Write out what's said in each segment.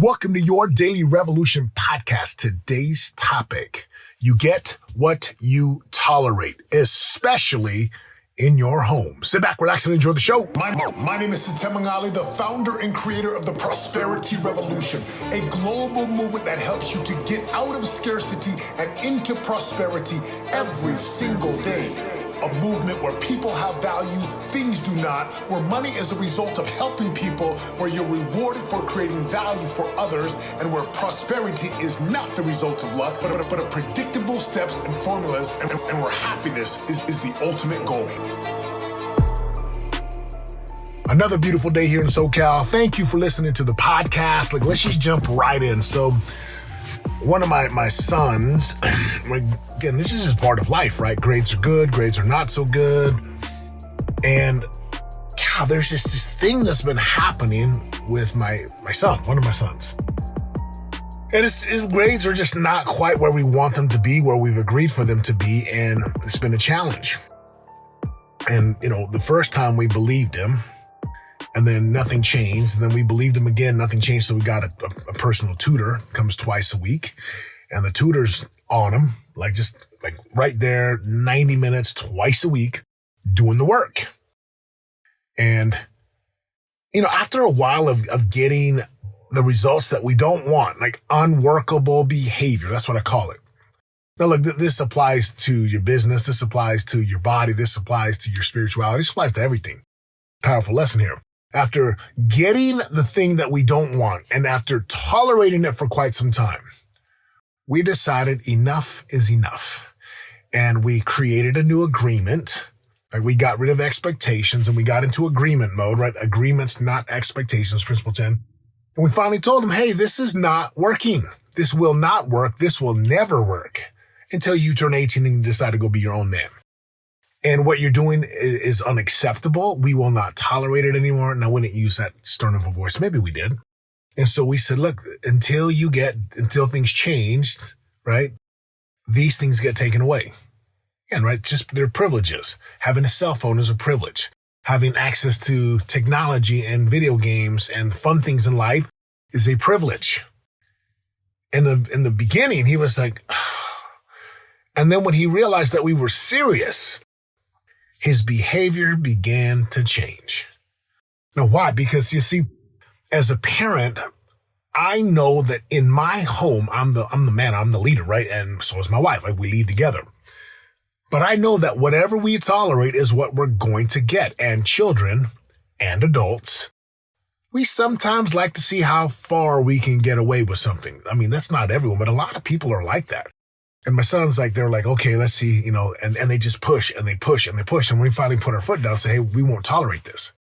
Welcome to your Daily Revolution podcast. Today's topic: you get what you tolerate, especially in your home. Sit back, relax, and enjoy the show. My name is Setema, Gali, the founder and creator of the Prosperity Revolution, a global movement that helps you to get out of scarcity and into prosperity every single day. A movement where people have value, things do not, where money is a result of helping people, where you're rewarded for creating value for others, and where prosperity is not the result of luck, but a predictable steps and formulas, and where happiness is the ultimate goal. Another beautiful day here in SoCal. Thank you for listening to the podcast. Let's just jump right in. So one of my sons, again, this is just part of life, right? Grades are good, grades are not so good. And there's just this thing that's been happening with my son, one of my sons. And his grades are just not quite where we want them to be, where we've agreed for them to be, and it's been a challenge. And, the first time we believed him, and then nothing changed. And then we believed him again, nothing changed. So we got a personal tutor, comes twice a week. And the tutor's on him, just right there, 90 minutes, twice a week, doing the work. And, after a while of getting the results that we don't want, like unworkable behavior, that's what I call it. Now, look, this applies to your business. This applies to your body. This applies to your spirituality. This applies to everything. Powerful lesson here. After getting the thing that we don't want and after tolerating it for quite some time, we decided enough is enough. And we created a new agreement. We got rid of expectations and we got into agreement mode, right? Agreements, not expectations, principle 10. And we finally told him, hey, this is not working. This will not work. This will never work until you turn 18 and decide to go be your own man. And what you're doing is unacceptable. We will not tolerate it anymore. And I wouldn't use that stern of a voice. Maybe we did. And so we said, look, until things changed, right? These things get taken away. And right, just they're privileges. Having a cell phone is a privilege. Having access to technology and video games and fun things in life is a privilege. In the beginning, he was like, and then when he realized that we were serious, his behavior began to change. Now, why? Because you see, as a parent, I know that in my home, I'm the man, I'm the leader, right? And so is my wife. We lead together. But I know that whatever we tolerate is what we're going to get. And children and adults, we sometimes like to see how far we can get away with something. I mean, that's not everyone, but a lot of people are like that. And my son's they're like, okay, let's see, and they just push and they push and they push. And we finally put our foot down and say, hey, we won't tolerate this.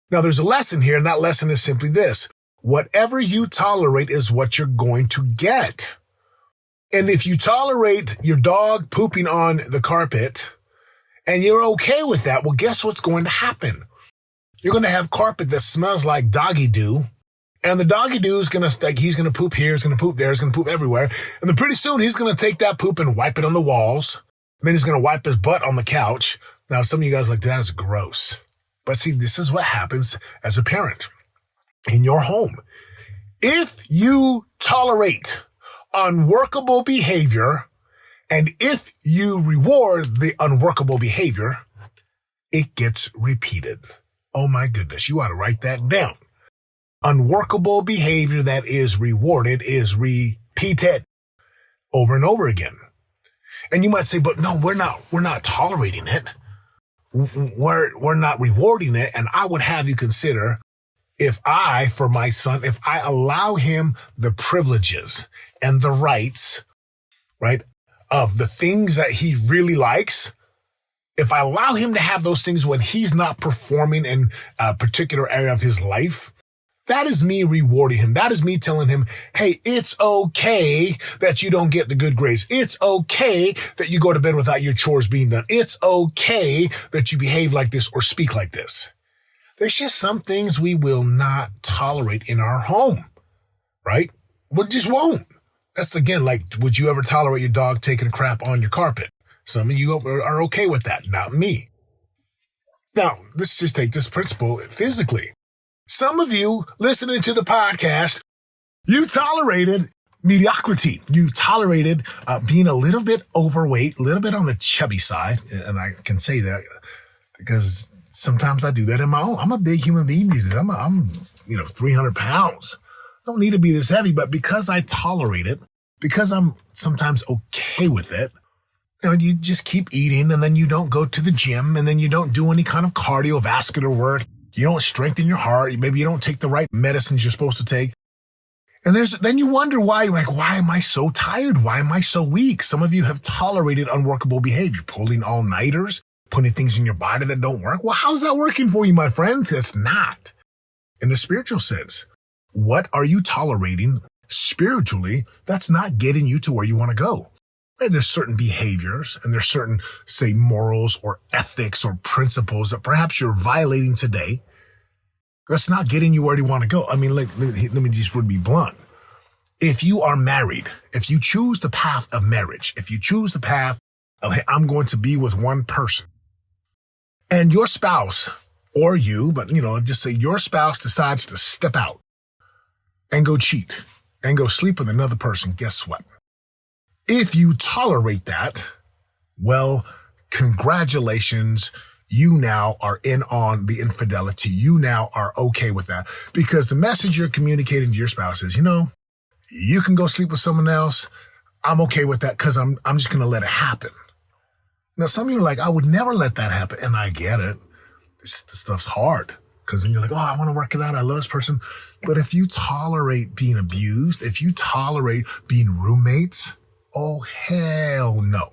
Now, there's a lesson here, and that lesson is simply this. Whatever you tolerate is what you're going to get. And if you tolerate your dog pooping on the carpet and you're okay with that, well, guess what's going to happen? You're going to have carpet that smells like doggy doo. And the doggy doo is he's going to poop here, he's going to poop there, he's going to poop everywhere. And then pretty soon he's going to take that poop and wipe it on the walls. And then he's going to wipe his butt on the couch. Now, some of you guys are like, that is gross. But see, this is what happens as a parent in your home. If you tolerate unworkable behavior, and if you reward the unworkable behavior, it gets repeated. Oh my goodness, you ought to write that down. Unworkable behavior that is rewarded is repeated over and over again. And you might say, but no, we're not tolerating it. We're not rewarding it. And I would have you consider for my son, if I allow him the privileges and the rights, right, of the things that he really likes, if I allow him to have those things when he's not performing in a particular area of his life, that is me rewarding him. That is me telling him, hey, it's okay that you don't get the good grades. It's okay that you go to bed without your chores being done. It's okay that you behave like this or speak like this. There's just some things we will not tolerate in our home, right? We just won't. That's again, would you ever tolerate your dog taking a crap on your carpet? Some of you are okay with that, not me. Now, let's just take this principle physically. Some of you listening to the podcast You tolerated mediocrity. You tolerated being a little bit overweight, a little bit on the chubby side. And I can say that because sometimes I do that in my own. I'm a big human being these days. I'm 300 pounds. Don't need to be this heavy, but because I tolerate it, because I'm sometimes okay with it, you just keep eating, and then you don't go to the gym, and then you don't do any kind of cardiovascular work. You don't strengthen your heart. Maybe you don't take the right medicines you're supposed to take. And then you wonder why, why am I so tired? Why am I so weak? Some of you have tolerated unworkable behavior, pulling all-nighters, putting things in your body that don't work. Well, how's that working for you, my friends? It's not. In the spiritual sense, what are you tolerating spiritually that's not getting you to where you want to go? Right? There's certain behaviors and there's certain, say, morals or ethics or principles that perhaps you're violating today that's not getting you where you want to go. I mean, let me just be blunt. If you are married, if you choose the path of marriage, if you choose the path of, hey, I'm going to be with one person, and your spouse or you, but just say your spouse decides to step out and go cheat and go sleep with another person, guess what? If you tolerate that, well, congratulations. You now are in on the infidelity. You now are okay with that because the message you're communicating to your spouse is, you can go sleep with someone else. I'm okay with that because I'm just going to let it happen. Now, some of you are like, I would never let that happen. And I get it. This stuff's hard because then you're like, oh, I want to work it out. I love this person. But if you tolerate being abused, if you tolerate being roommates, oh, hell no.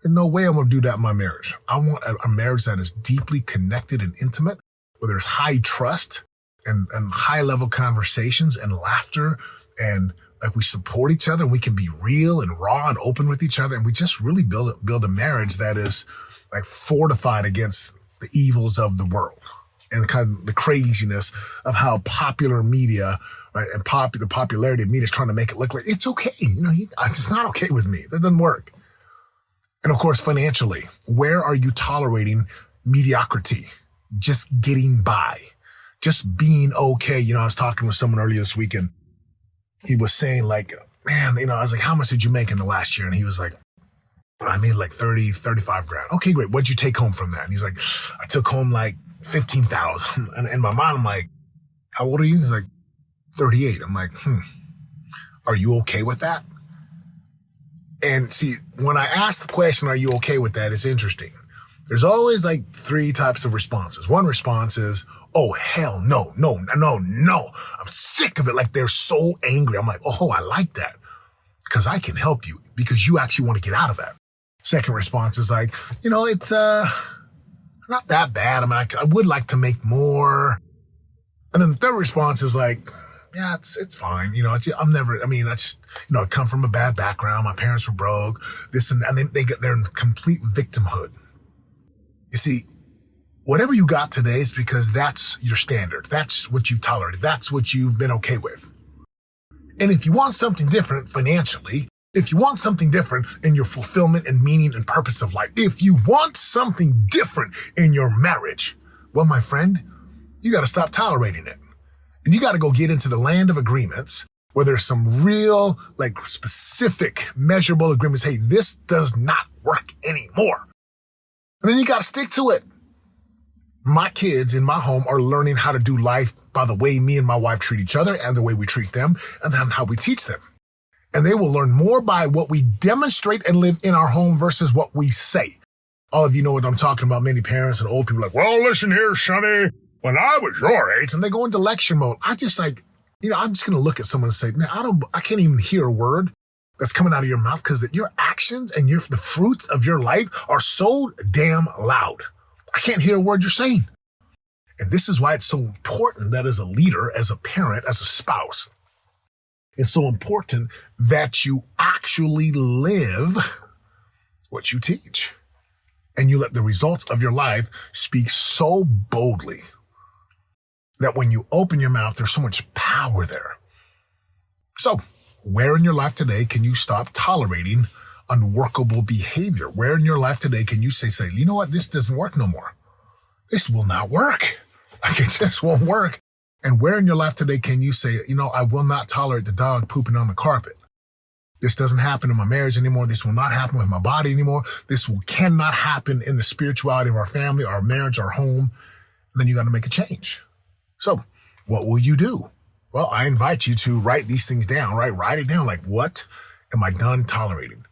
There's no way I'm going to do that in my marriage. I want a marriage that is deeply connected and intimate, where there's high trust and high level conversations and laughter, and like we support each other and we can be real and raw and open with each other. And we just really build a marriage that is like fortified against the evils of the world and kind of the craziness of how popular media, right, and the popularity of media is trying to make it look like it's okay. It's not okay with me. That doesn't work. And of course, financially, where are you tolerating mediocrity? Just getting by, just being okay. I was talking with someone earlier this week and he was saying like, man, I was like, how much did you make in the last year? And he was like, I made like 35 grand. Okay, great. What'd you take home from that? And he's like, I took home like 15,000. And in my mind, I'm like, how old are you? He's like, 38. I'm like, are you okay with that? And see, when I ask the question, are you okay with that? It's interesting. There's always like three types of responses. One response is, oh, hell no. I'm sick of it. Like they're so angry. I'm like, oh, I like that because I can help you because you actually want to get out of that. Second response is like, it's not that bad. I mean, I would like to make more. And then the third response is like, yeah, it's fine. I come from a bad background. My parents were broke, this and they're in complete victimhood. You see, whatever you got today is because that's your standard. That's what you've tolerated. That's what you've been okay with. And if you want something different financially, if you want something different in your fulfillment and meaning and purpose of life, if you want something different in your marriage, well, my friend, you got to stop tolerating it. And you got to go get into the land of agreements where there's some real, like specific, measurable agreements. Hey, this does not work anymore. And then you got to stick to it. My kids in my home are learning how to do life by the way me and my wife treat each other and the way we treat them and then how we teach them. And they will learn more by what we demonstrate and live in our home versus what we say. All of you know what I'm talking about. Many parents and old people are like, well, listen here, Sonny. When I was your age, and they go into lecture mode, I'm just going to look at someone and say, man, I can't even hear a word that's coming out of your mouth because your actions and the fruits of your life are so damn loud. I can't hear a word you're saying. And this is why it's so important that as a leader, as a parent, as a spouse, it's so important that you actually live what you teach. And you let the results of your life speak so boldly that when you open your mouth, there's so much power there. So, where in your life today can you stop tolerating unworkable behavior? Where in your life today can you say, you know what? This doesn't work no more. This will not work. Like it just won't work. And where in your life today can you say, I will not tolerate the dog pooping on the carpet? This doesn't happen in my marriage anymore. This will not happen with my body anymore. Cannot happen in the spirituality of our family, our marriage, our home. Then you got to make a change. So what will you do? Well, I invite you to write these things down, right? Write it down. Like, what am I done tolerating?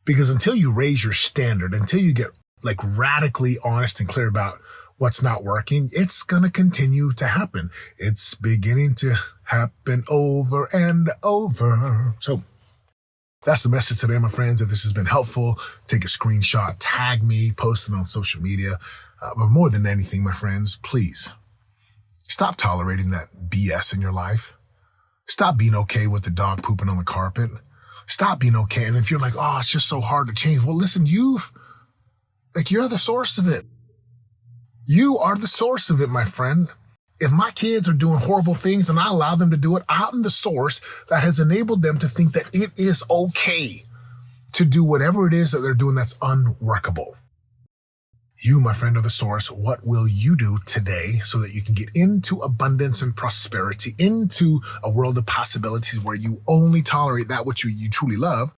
Because until you raise your standard, until you get like radically honest and clear about what's not working, it's going to continue to happen. It's beginning to happen over and over. So that's the message today, my friends. If this has been helpful, take a screenshot, tag me, post it on social media. But more than anything, my friends, please stop tolerating that BS in your life. Stop being okay with the dog pooping on the carpet. Stop being okay. And if you're like, oh, it's just so hard to change. Well, listen, you're the source of it. You are the source of it, my friend. If my kids are doing horrible things and I allow them to do it, I'm the source that has enabled them to think that it is okay to do whatever it is that they're doing that's unworkable. You, my friend, are the source. What will you do today so that you can get into abundance and prosperity, into a world of possibilities where you only tolerate that which you truly love,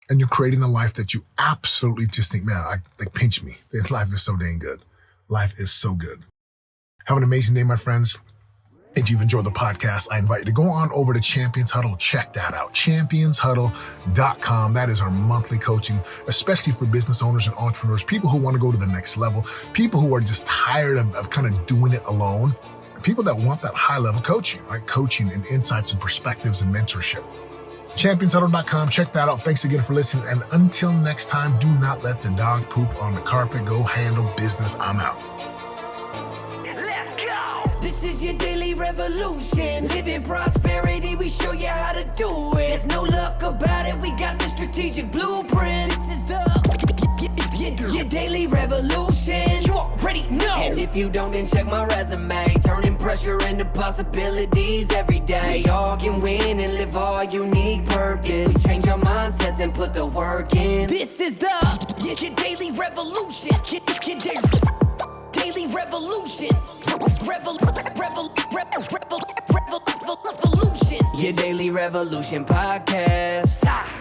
and you're creating the life that you absolutely just think, man, pinch me. This life is so dang good. Life is so good. Have an amazing day, my friends. If you've enjoyed the podcast, I invite you to go on over to Champions Huddle. Check that out. championshuddle.com. That is our monthly coaching, especially for business owners and entrepreneurs, people who want to go to the next level, people who are just tired of kind of doing it alone, people that want that high level coaching, right? Coaching and insights and perspectives and mentorship. championshuddle.com. Check that out. Thanks again for listening. And until next time, do not let the dog poop on the carpet. Go handle business. I'm out. This is your daily revolution. Live in prosperity, we show you how to do it. There's no luck about it, we got the strategic blueprint. This is your daily revolution. You already know. And if you don't, then check my resume. Turning pressure into possibilities every day. We all can win and live our unique purpose. We change our mindsets and put the work in. This is your daily revolution. Daily revolution. Revolution. Your daily revolution podcast.